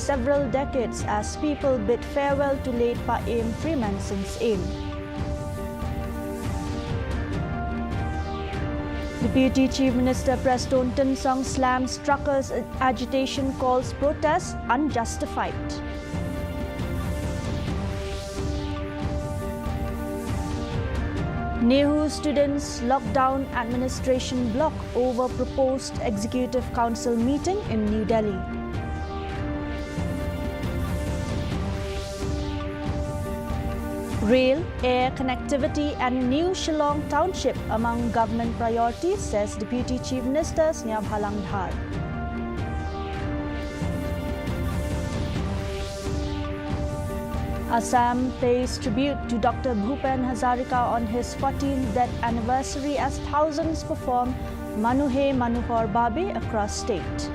several decades as people bid farewell to late Pa-Aim Freeman Singh's aim. Deputy Chief Minister Preston Tinsong slams truckers' agitation, calls protests unjustified. NEHU students lockdown administration block over proposed Executive Council meeting in New Delhi. Rail, air connectivity and new Shillong Township among government priorities, says Deputy Chief Minister Snyabhalang Dhar. Assam pays tribute to Dr. Bhupen Hazarika on his 14th death anniversary as thousands perform Manuhe Manuhor Babe across state.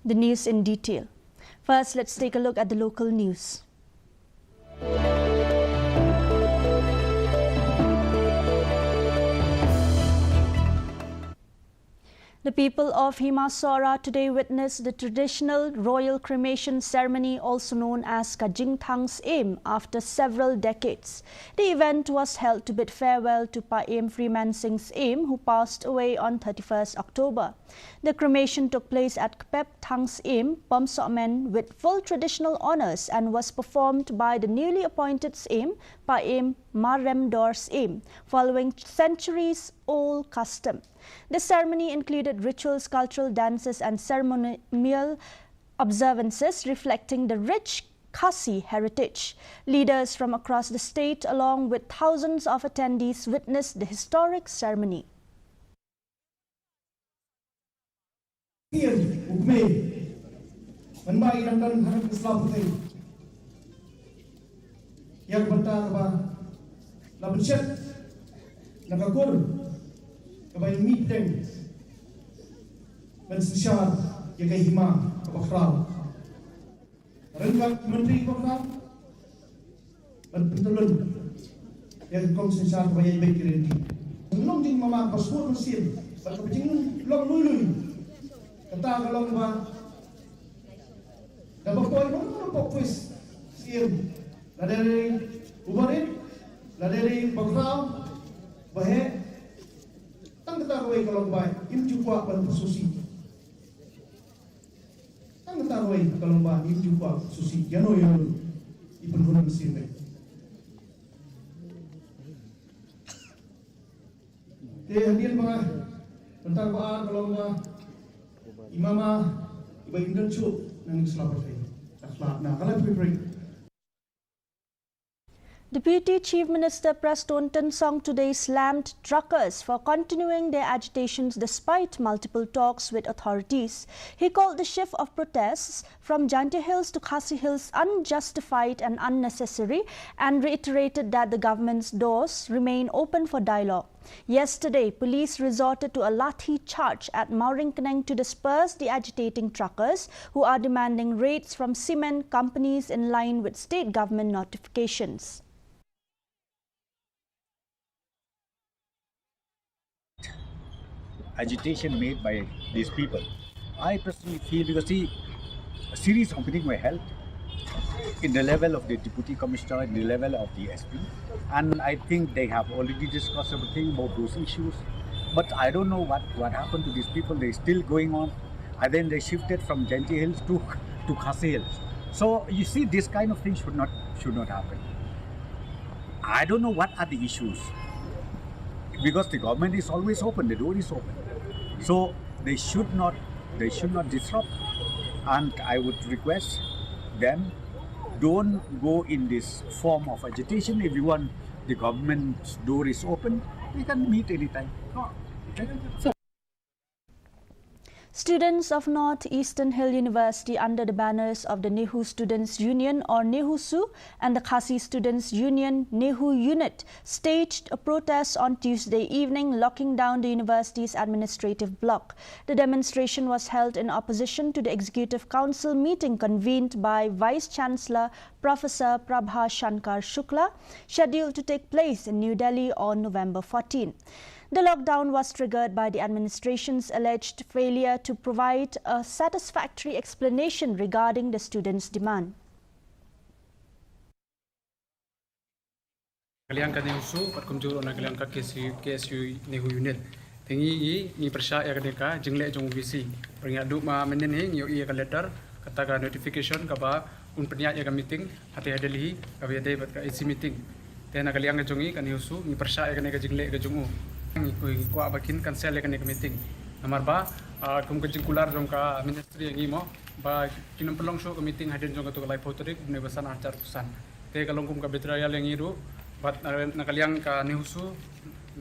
The news in detail. First, let's take a look at the local news. The people of Hima Sohra today witnessed the traditional royal cremation ceremony, also known as Kajingthang's Aim, after several decades. The event was held to bid farewell to Pa-Aim Freeman Singh's Aim, who passed away on 31st October. The cremation took place at Kpep Thang's Aim, Pomsomen, with full traditional honours and was performed by the newly appointed Aim, Pa-Aim Maremdor's Aim, following centuries-old custom. The ceremony included rituals, cultural dances and ceremonial observances reflecting the rich Khasi heritage. Leaders from across the state, along with thousands of attendees, witnessed the historic ceremony. Kabay meeting mensyar jaga Hima Sohra Renggat Menteri Sohra Menteri yang konsentrasi kabay baik kiri belum jing mama paspor mesin tak jing long lui kata kalau ba dapat poin mana pokis sim dari ubarin dari background bahaya tang ketahui kalau baik im jumpa pada susi tang ketahui kalau baik im jumpa susi jano yang ipenhunam sirne hadir mga tentang baan kalau baik imama iba indan chu nang selamat akhlak na kalau prepare. Deputy Chief Minister Preston Tinsong today slammed truckers for continuing their agitations despite multiple talks with authorities. He called the shift of protests from Jaintia Hills to Khasi Hills unjustified and unnecessary and reiterated that the government's doors remain open for dialogue. Yesterday, police resorted to a lathi charge at Mauringkaneng to disperse the agitating truckers who are demanding rates from cement companies in line with state government notifications. Agitation made by these people. I personally feel because a series of meetings were held in the level of the Deputy Commissioner, in the level of the SP, and I think they have already discussed everything about those issues. But I don't know what happened to these people. They're still going on, and then they shifted from Jaintia Hills to Khasi Hills. So you see, this kind of thing should not happen. I don't know what are the issues, because the government is always open, the door is open. So they should not disrupt, and I would request them, don't go in this form of agitation. If you want the government's door is open, we can meet anytime. Students of North Eastern Hill University under the banners of the NEHU Students Union or NEHUSU and the Khasi Students Union NEHU Unit staged a protest on Tuesday evening, locking down the university's administrative block. The demonstration was held in opposition to the Executive Council meeting convened by Vice Chancellor Professor Prabha Shankar Shukla, scheduled to take place in New Delhi on November 14. The lockdown was triggered by the administration's alleged failure to provide a satisfactory explanation regarding the students' demand. Kalian kan NEHU perkumjur ona kalian ka KSU NEHU unit. Tingi ni persya ya kadeka jenglek jong visi. Peringat duk ma menen ni yo ia ka letter kata ka notification ka ba un perniat ya ka meeting hati hadeli ka bi dai ka isi meeting. Tena kalian ka jongi kan NEHU ni persya ya ka jenglek ka jongu. Ni ko bakin cancel ya ka meeting. Nomor ba kum ka jingkular jong ka ministry ngi mo ba kinum pelong show ka meeting hadin jong ka to live photorik ne basan acar tusan. Te kalong kum ka betrayal yang ngiru bat nakaliang ka NEHU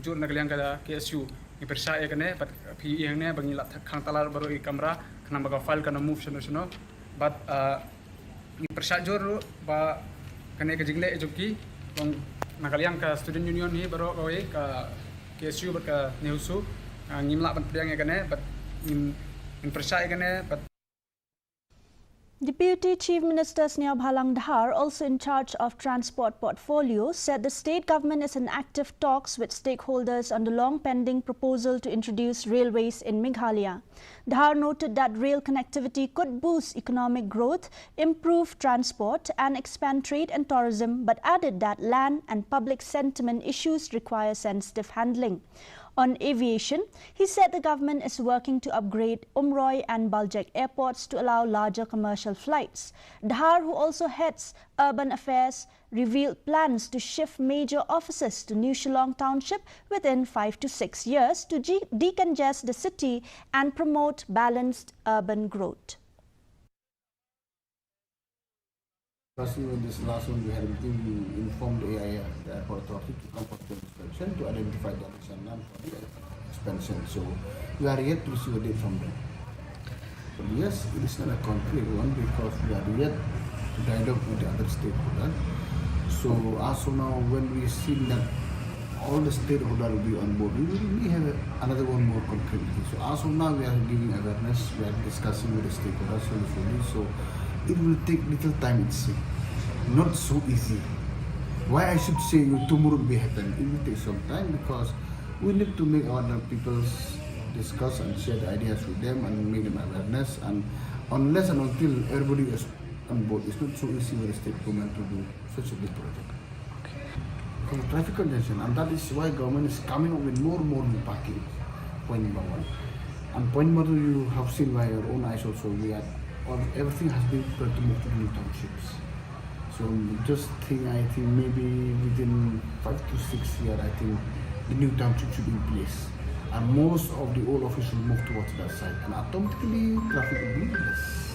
jur nakaliang ka KSU ni persya kane bat PE yang ne bangi lat khang talar baru I kamera kana baga file kana move sono bat ni persya jur ba kane ka jingle joki bang nakaliang ka student union ni baru kawe ka KSU bat ka NEHU ngimla ban pediang kane bat ni persya kane bat Deputy Chief Minister Sneha Bhalang Dhar, also in charge of transport portfolio, said the state government is in active talks with stakeholders on the long-pending proposal to introduce railways in Meghalaya. Dhar noted that rail connectivity could boost economic growth, improve transport and expand trade and tourism, but added that land and public sentiment issues require sensitive handling. On aviation, he said the government is working to upgrade Umroi and Baljek airports to allow larger commercial flights. Dhar, who also heads urban affairs, revealed plans to shift major offices to New Shillong Township within 5 to 6 years to decongest the city and promote balanced urban growth. Firstly, with this last one, we had a meeting, we informed the AIA, the airport authority, to come for the inspection to identify the land for the expansion. So we are yet to receive a date from them. But yes, it is not a concrete one because we are yet to dialogue with the other stakeholders. So as of now, when we see that all the stakeholders will be on board, we will have another one more concrete. So as of now, we are giving awareness, we are discussing with the stakeholders slowly. So it will take little time, it's not so easy. Why I should say tomorrow will happen? It will take some time because we need to make our people discuss and share the ideas with them and make them awareness. And unless and until everybody is on board, it's not so easy with the state government to do such a big project. Because of traffic congestion, and that is why government is coming up with more and more new parking. Point number one. And point number two, you have seen by your own eyes also, everything has been prepared to move to the new townships. So I think maybe within 5 to 6 years, I think the new township should be in place. And most of the old offices will move towards that side. And automatically, traffic will be less.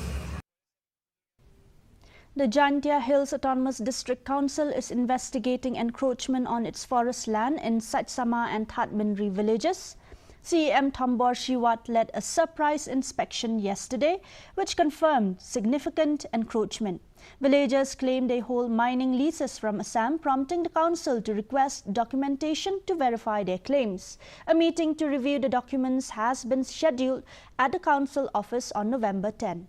The Jaintia Hills Autonomous District Council is investigating encroachment on its forest land in Satsama and Thatminri villages. CEM Thambor Shiwat led a surprise inspection yesterday, which confirmed significant encroachment. Villagers claim they hold mining leases from Assam, prompting the council to request documentation to verify their claims. A meeting to review the documents has been scheduled at the council office on November 10.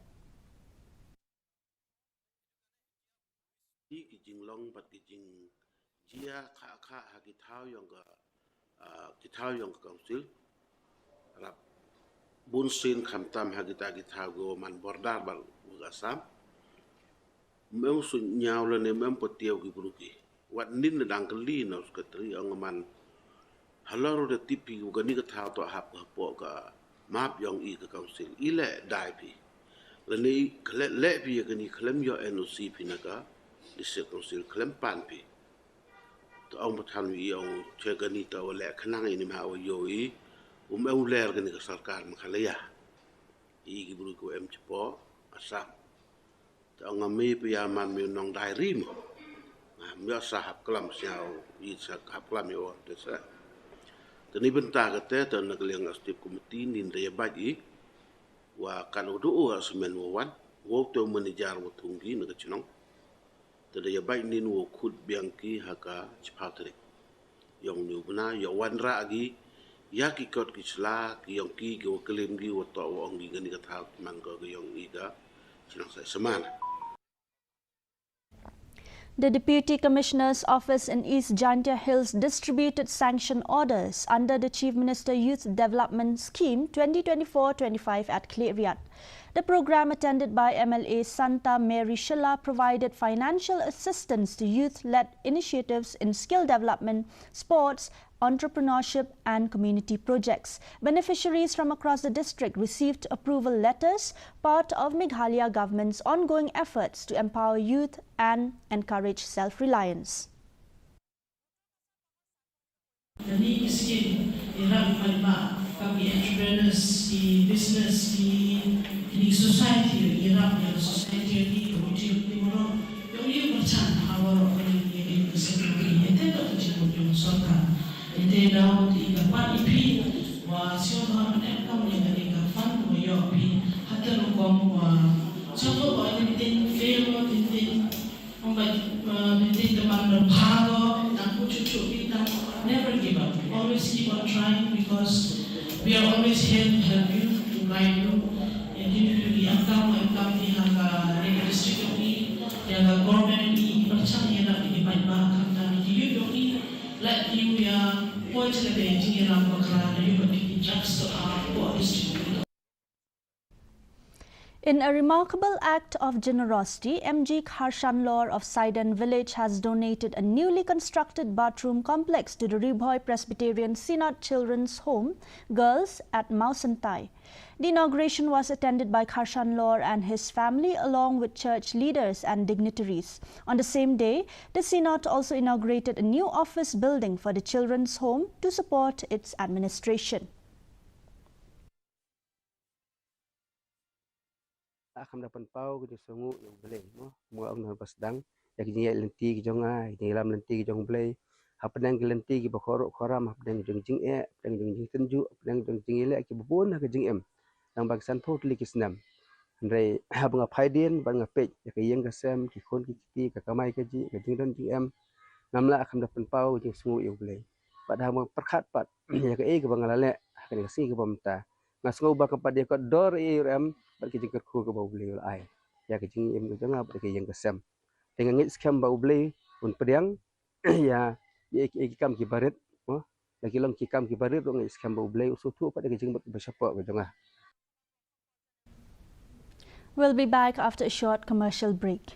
Bunsin kamtam hagita go man bordar bal ugasam meu sun nyawla ne mem potiaw gi bruki wat nin dang kali na skatri ang man halaro de tipi ugani ka thaw to hap po ka map yong I ka council ile dai pi lani le pi ka ni klem yo NOC pi na ka dise council klem pan pi to ang pathan wi yong chegani ta wala khanang ini ma yo I eu ler gani ka sarkar MEGHALAYA I gibru ko cipo Assam ta ngami piyaman mi nong dairi mo mi sahab kelam siau I sahab kelam yo desa tani benta ka te ta nagliang astip komiti nin de baji wa kanodo asmen wan wo to manager wo tunggi na chinong ta de bai nin wo khut biangki haka chipatri yong ni buna yo wan ra agi ya ki kot ki sla ki yong ki go kelim gi wo to wo ngi ngani ka thau man go yong I ga chinang sai samana. The Deputy Commissioner's Office in East Jaintia Hills distributed sanction orders under the Chief Minister Youth Development Scheme 2024-25 at Klevriat. The program, attended by MLA Santa Mary Shilla, provided financial assistance to youth-led initiatives in skill development, sports, entrepreneurship and community projects. Beneficiaries from across the district received approval letters, part of Meghalaya government's ongoing efforts to empower youth and encourage self-reliance. Ini scheme irang malma kami entrepreneurs di business di society irang yang society di community di mana yang macam awal ini sekali itu dah cukup yang sorkan itu dah di kapan ipi wasio ham engkau ni dari kapan moyo ipi hatta lukom contoh bahawa tintin fail tintin tintin teman berpago dan cucu kita never give up. Always keep on trying because we are always here to help you, to guide you. Individually, angkau di hangga district ni, hangga government ni, macam yang nak dibaik bahkan dan you don't need let you ya point to the engineer ang bakal you but you just what district. In a remarkable act of generosity, MG Kharshanlor of Saidan village has donated a newly constructed bathroom complex to the Ribhoi Presbyterian Synod Children's Home, Girls at Mausantai. The inauguration was attended by Kharshanlor and his family along with church leaders and dignitaries. On the same day, the Synod also inaugurated a new office building for the children's home to support its administration. Akan dapat pau ke sungu yang boleh mo mga ang napasdang ya kinya lenti ki jonga ni lam lenti ki jong boleh hapdang ki lenti ki bakhoro khoram hapdang jong jing e hapdang jong jing tenju hapdang jong jing ile ki bubun ha ki jing em dang baksan totally ki snam ndai habnga phaidien banga pej ya ki yeng ka sem ki khon ki ti ka kamai ka ji ka jing don jing em namla akan dapat pau jing sungu yang boleh pada mo perkhat pat ya ka e ka banga le ka ni si ka pamta ngasngo ba ka padia ka dor e em bagi jengker ku ke bau beli ai ya ke jing em jeng apa ke yang kesem dengan ngit skam bau beli un pedang ya ye kam ki barit lagi long ki kam ki barit dong ngit skam bau beli usu tu pada ke jing bersapa ke jengah. We'll be back after a short commercial break.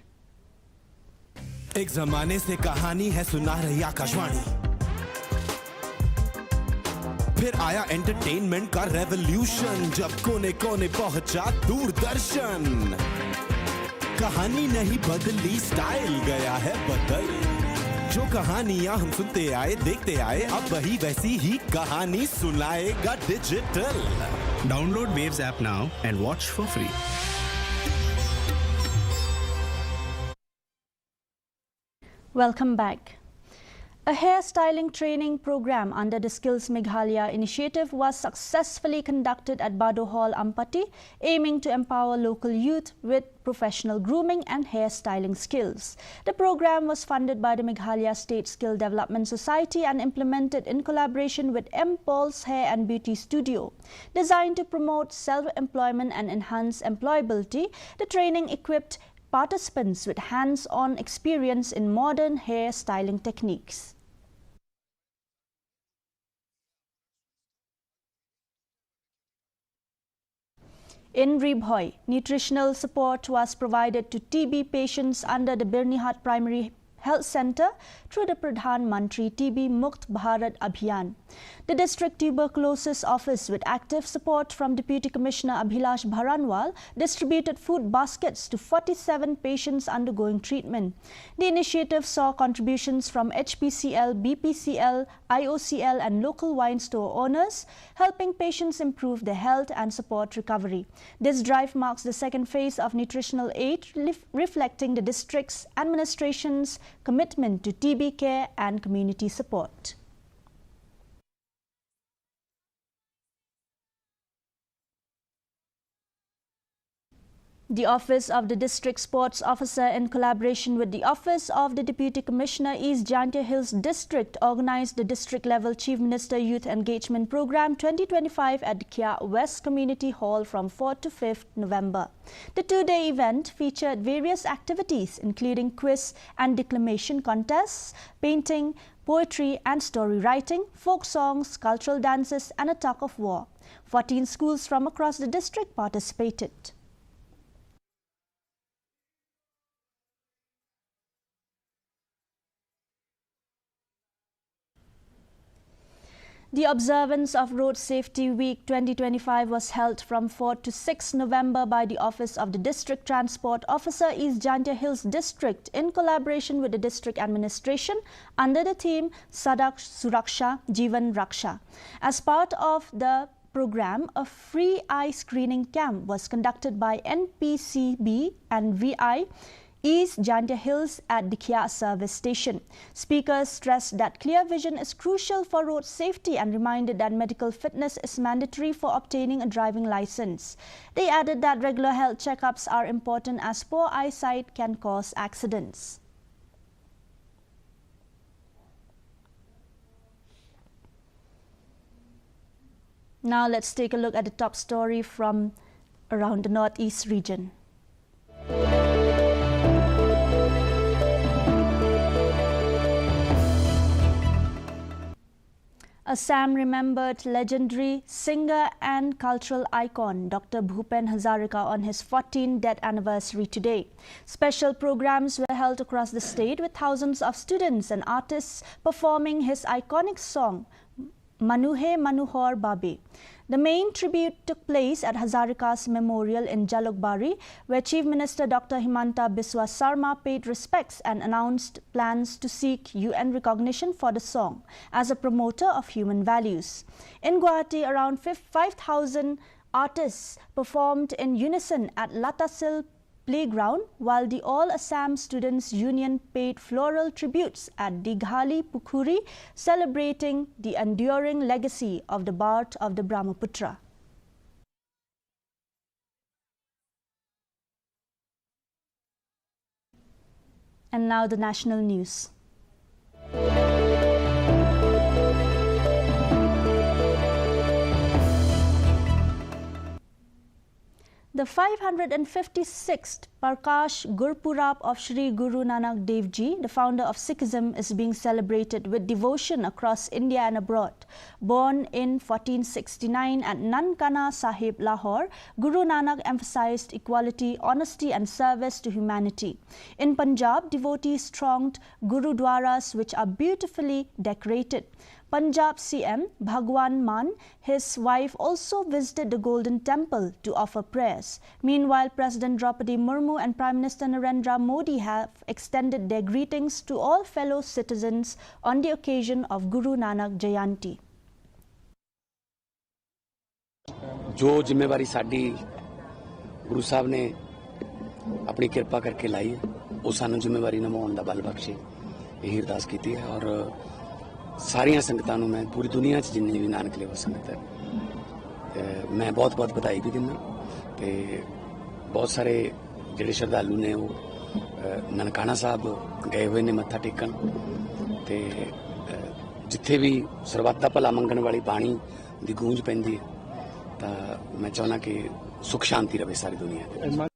एक जमाने से कहानी है सुना रही आकाशवाणी फिर आया entertainment का रेवोल्यूशन जब कोने कोने पहुंचा दूरदर्शन कहानी नहीं बदली स्टाइल गया है बदल जो कहानियां हम सुनते आए देखते आए अब वही वैसी ही कहानी सुनाएगा digital download waves app now and watch for free Welcome back. A hairstyling training program under the Skills Meghalaya initiative was successfully conducted at Bado Hall, Ampati, aiming to empower local youth with professional grooming and hairstyling skills. The program was funded by the Meghalaya State Skill Development Society and implemented in collaboration with M. Paul's Hair and Beauty Studio. Designed to promote self-employment and enhance employability, the training equipped participants with hands-on experience in modern hair styling techniques. In Ribhoi, nutritional support was provided to TB patients under the Birnihat Primary Health Center through the Pradhan Mantri TB Mukt Bharat Abhiyan. The District Tuberculosis Office, with active support from Deputy Commissioner Abhilash Bharanwal, distributed food baskets to 47 patients undergoing treatment. The initiative saw contributions from HPCL, BPCL, IOCL and local wine store owners, helping patients improve their health and support recovery. This drive marks the second phase of nutritional aid, reflecting the district's administration's commitment to TB care and community support. The Office of the District Sports Officer, in collaboration with the Office of the Deputy Commissioner, East Jaintia Hills District, organised the district-level Chief Minister Youth Engagement Programme 2025 at Kia West Community Hall from 4th to 5th November. The two-day event featured various activities including quiz and declamation contests, painting, poetry and story writing, folk songs, cultural dances and a tug of war. 14 schools from across the district participated. The observance of Road Safety Week 2025 was held from 4th to 6th November by the Office of the District Transport Officer, East Jaintia Hills District, in collaboration with the District Administration under the theme Sadak Suraksha Jeevan Raksha. As part of the program, a free eye screening camp was conducted by NPCB and VI East Jaintia Hills at the Kia service station. Speakers stressed that clear vision is crucial for road safety and reminded that medical fitness is mandatory for obtaining a driving license. They added that regular health checkups are important as poor eyesight can cause accidents. Now let's take a look at the top story from around the Northeast region. Assam remembered legendary singer and cultural icon Dr. Bhupen Hazarika on his 14th death anniversary today. Special programs were held across the state with thousands of students and artists performing his iconic song Manuhe Manuhor Babe. The main tribute took place at Hazarika's memorial in Jalukbari, where Chief Minister Dr. Himanta Biswa Sarma paid respects and announced plans to seek UN recognition for the song as a promoter of human values. In Guwahati, around 5,000 artists performed in unison at Latasil Playground, while the All Assam Students Union paid floral tributes at Dighali Pukhuri, celebrating the enduring legacy of the Bard of the Brahmaputra. And now the national news. The 556th Prakash Gurpurab of Sri Guru Nanak Dev Ji, the founder of Sikhism, is being celebrated with devotion across India and abroad. Born in 1469 at Nankana Sahib, Lahore, Guru Nanak emphasized equality, honesty and service to humanity. In Punjab, devotees thronged Gurudwaras which are beautifully decorated. Punjab CM Bhagwan Mann, his wife, also visited the Golden Temple to offer prayers. Meanwhile, President Draupadi Murmu and Prime Minister Narendra Modi have extended their greetings to all fellow citizens on the occasion of Guru Nanak Jayanti. जो जिम्मेवारी साडी गुरु साहब ने अपनी कृपा करके लाई है, वो सानू जिम्मेवारी निभाउण दा बल बख्शे, यही अरदास कीती है। और सारियां संगतां नूं मैं पूरी दुनिया च जिन्नी भी नानक लेवा संगत है मैं बहुत बहुत बधाई भी दिंदा ते बहुत सारे जिहड़े श्रद्धालु ने वो ननकाना साहब गए हुए ने मत्था टेकन ते जिथे भी सरबत दा भला मंगण वाली बाणी दी गूंज पैंदी है तां मैं चाहुंदा कि सुख शांति रहे सारी दुनिया दे।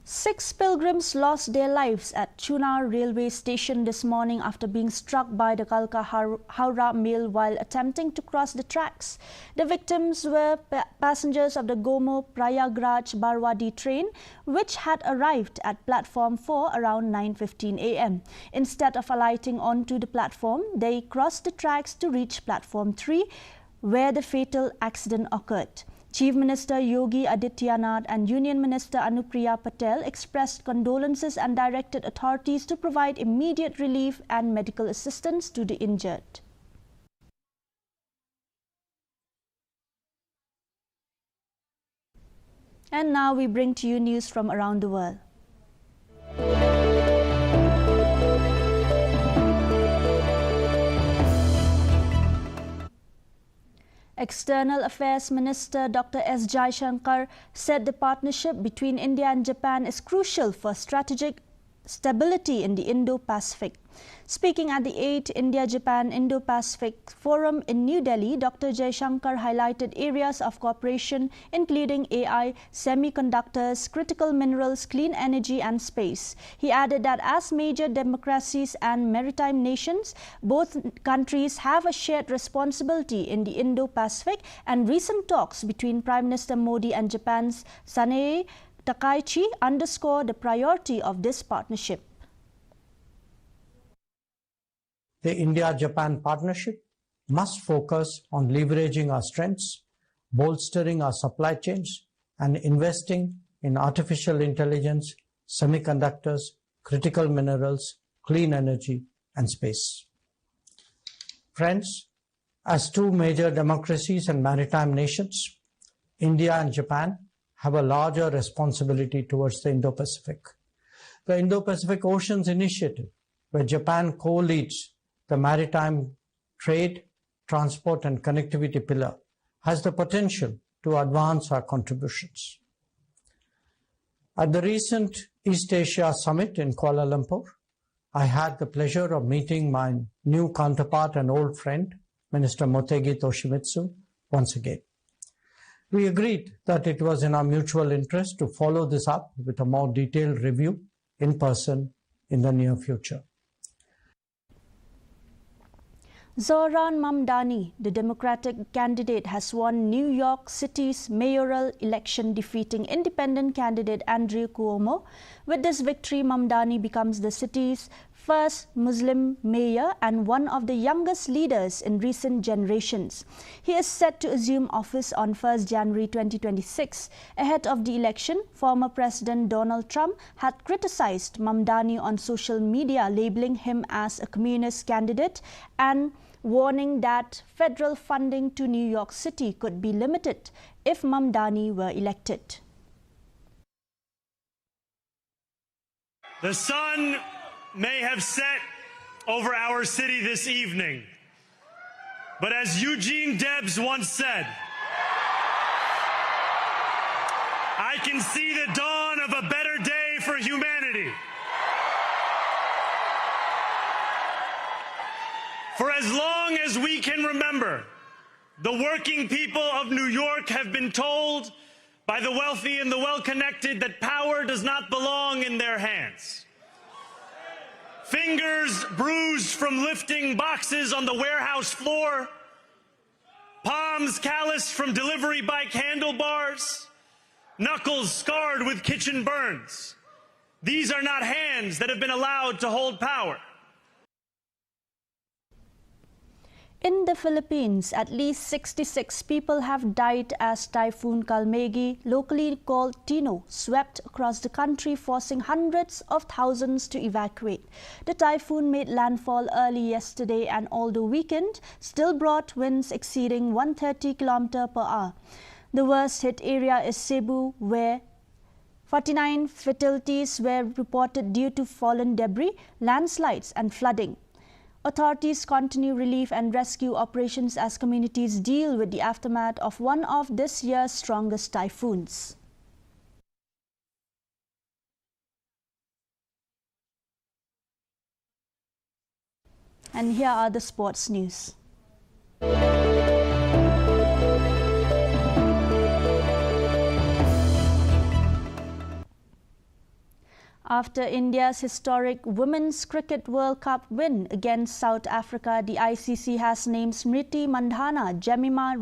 6 pilgrims lost their lives at Chunar railway station this morning after being struck by the Kalka-Howrah mail while attempting to cross the tracks. The victims were passengers of the Gomo-Prayagraj-Barwadi train, which had arrived at platform 4 around 9:15 a.m. Instead of alighting onto the platform, they crossed the tracks to reach platform 3, where the fatal accident occurred. Chief Minister Yogi Adityanath and Union Minister Anupriya Patel expressed condolences and directed authorities to provide immediate relief and medical assistance to the injured. And now we bring to you news from around the world. External Affairs Minister Dr. S. Jaishankar said the partnership between India and Japan is crucial for strategic stability in the Indo-Pacific. Speaking at the 8th India-Japan Indo-Pacific Forum in New Delhi, Dr. Jaishankar highlighted areas of cooperation including AI, semiconductors, critical minerals, clean energy and space. He added that as major democracies and maritime nations, both countries have a shared responsibility in the Indo-Pacific, and recent talks between Prime Minister Modi and Japan's Sanae Takaichi underscore the priority of this partnership. The India-Japan partnership must focus on leveraging our strengths, bolstering our supply chains, and investing in artificial intelligence, semiconductors, critical minerals, clean energy, and space. Friends, as two major democracies and maritime nations, India and Japan have a larger responsibility towards the Indo-Pacific. The Indo-Pacific Oceans Initiative, where Japan co-leads the maritime trade, transport and connectivity pillar, has the potential to advance our contributions. At the recent East Asia Summit in Kuala Lumpur, I had the pleasure of meeting my new counterpart and old friend, Minister Motegi Toshimitsu, once again. We agreed that it was in our mutual interest to follow this up with a more detailed review in person in the near future. Zohran Mamdani, the Democratic candidate, has won New York City's mayoral election, defeating independent candidate Andrew Cuomo. With this victory, Mamdani becomes the city's first Muslim mayor and one of the youngest leaders in recent generations. He is set to assume office on 1st January 2026. Ahead of the election, former President Donald Trump had criticized Mamdani on social media, labeling him as a communist candidate and warning that federal funding to New York City could be limited if Mamdani were elected. The sun may have set over our city this evening, but as Eugene Debs once said, I can see the dawn of a better day for humanity. For as long as we can remember, the working people of New York have been told by the wealthy and the well-connected that power does not belong in their hands. Fingers bruised from lifting boxes on the warehouse floor, palms calloused from delivery bike handlebars, knuckles scarred with kitchen burns. These are not hands that have been allowed to hold power. In the Philippines, at least 66 people have died as Typhoon Kalmegi, locally called Tino, swept across the country, forcing hundreds of thousands to evacuate. The typhoon made landfall early yesterday and all the weekend still brought winds exceeding 130 km per hour. The worst hit area is Cebu, where 49 fatalities were reported due to fallen debris, landslides and flooding. Authorities continue relief and rescue operations as communities deal with the aftermath of one of this year's strongest typhoons. And here are the sports news. After India's historic Women's Cricket World Cup win against South Africa, the ICC has named Smriti Mandhana, Jemima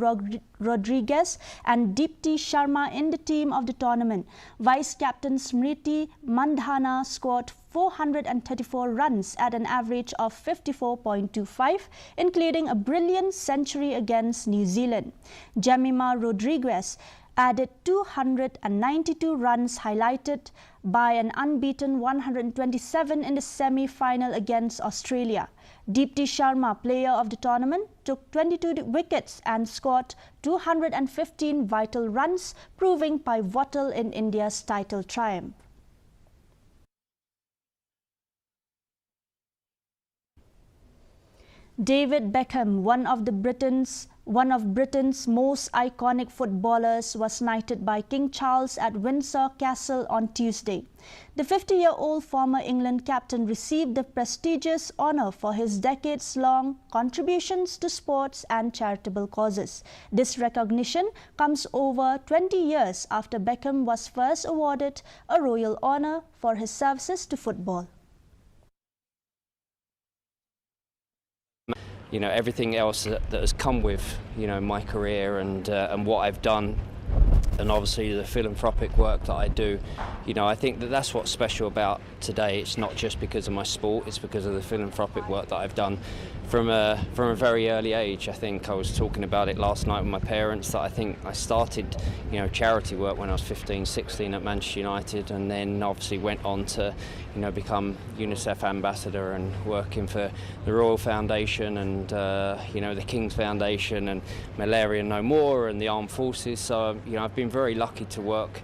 Rodriguez and Deepti Sharma in the team of the tournament. Vice-captain Smriti Mandhana scored 434 runs at an average of 54.25, including a brilliant century against New Zealand. Jemima Rodriguez added 292 runs, highlighted by an unbeaten 127 in the semi-final against Australia. Deepti Sharma, player of the tournament, took 22 wickets and scored 215 vital runs, proving pivotal in India's title triumph. David Beckham, one of Britain's One of Britain's most iconic footballers was knighted by King Charles at Windsor Castle on Tuesday. The 50-year-old former England captain received the prestigious honour for his decades-long contributions to sports and charitable causes. This recognition comes over 20 years after Beckham was first awarded a royal honour for his services to football. You know, everything else that has come with, you know, my career and what I've done, and obviously the philanthropic work that I do, you know, I think that that's what's special about today. It's not just because of my sport, it's because of the philanthropic work that I've done from a very early age. I think I was talking about it last night with my parents, that I think I started, you know, charity work when I was 15, 16 at Manchester United, and then obviously went on to, you know, become UNICEF ambassador and working for the Royal Foundation and, you know, the King's Foundation and Malaria No More and the Armed Forces. So, you know, I've been very lucky to work.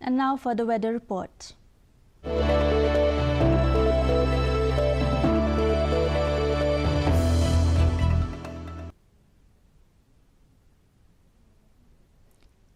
And now for the weather report.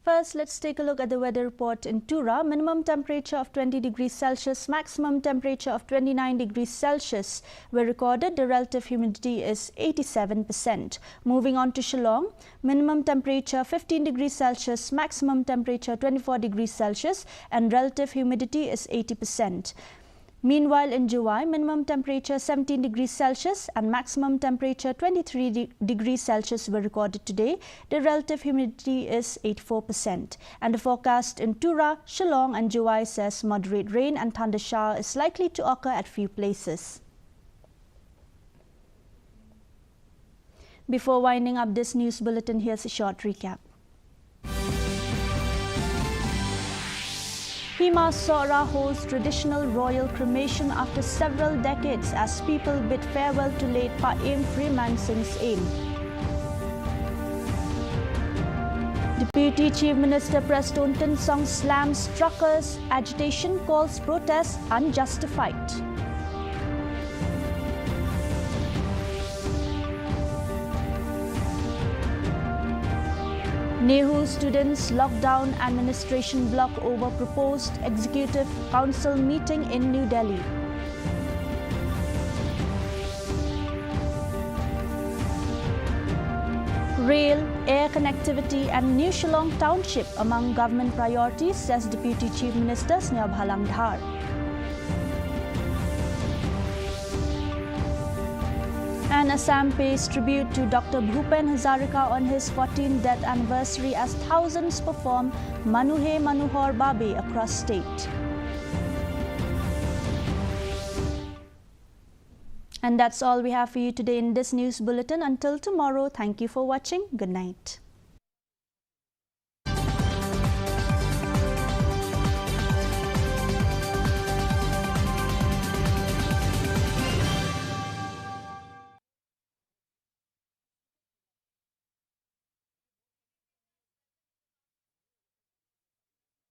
First, let's take a look at the weather report in Tura. Minimum temperature of 20 degrees Celsius, maximum temperature of 29 degrees Celsius were recorded. The relative humidity is 87%. Moving on to Shillong, minimum temperature 15 degrees Celsius, maximum temperature 24 degrees Celsius, and relative humidity is 80%. Meanwhile, in Juwai, minimum temperature 17 degrees Celsius and maximum temperature 23 degrees Celsius were recorded today. The relative humidity is 84%. And the forecast in Tura, Shillong and Juwai says moderate rain and thunder shower is likely to occur at few places. Before winding up this news bulletin, here's a short recap. Hima Sohra holds traditional royal cremation after several decades as people bid farewell to late Pa Aim Freeman Singh's aim. Deputy Chief Minister Preston Tinsong slams truckers' agitation, calls protests unjustified. NEHU students lockdown administration block over proposed Executive Council meeting in New Delhi. Rail, air connectivity and New Shillong Township among government priorities, says Deputy Chief Minister Sneha Bhalangdhar. And Assam pays tribute to Dr. Bhupen Hazarika on his 14th death anniversary as thousands perform Manuhe Manuhar Babe across state. And that's all we have for you today in this news bulletin. Until tomorrow, thank you for watching. Good night.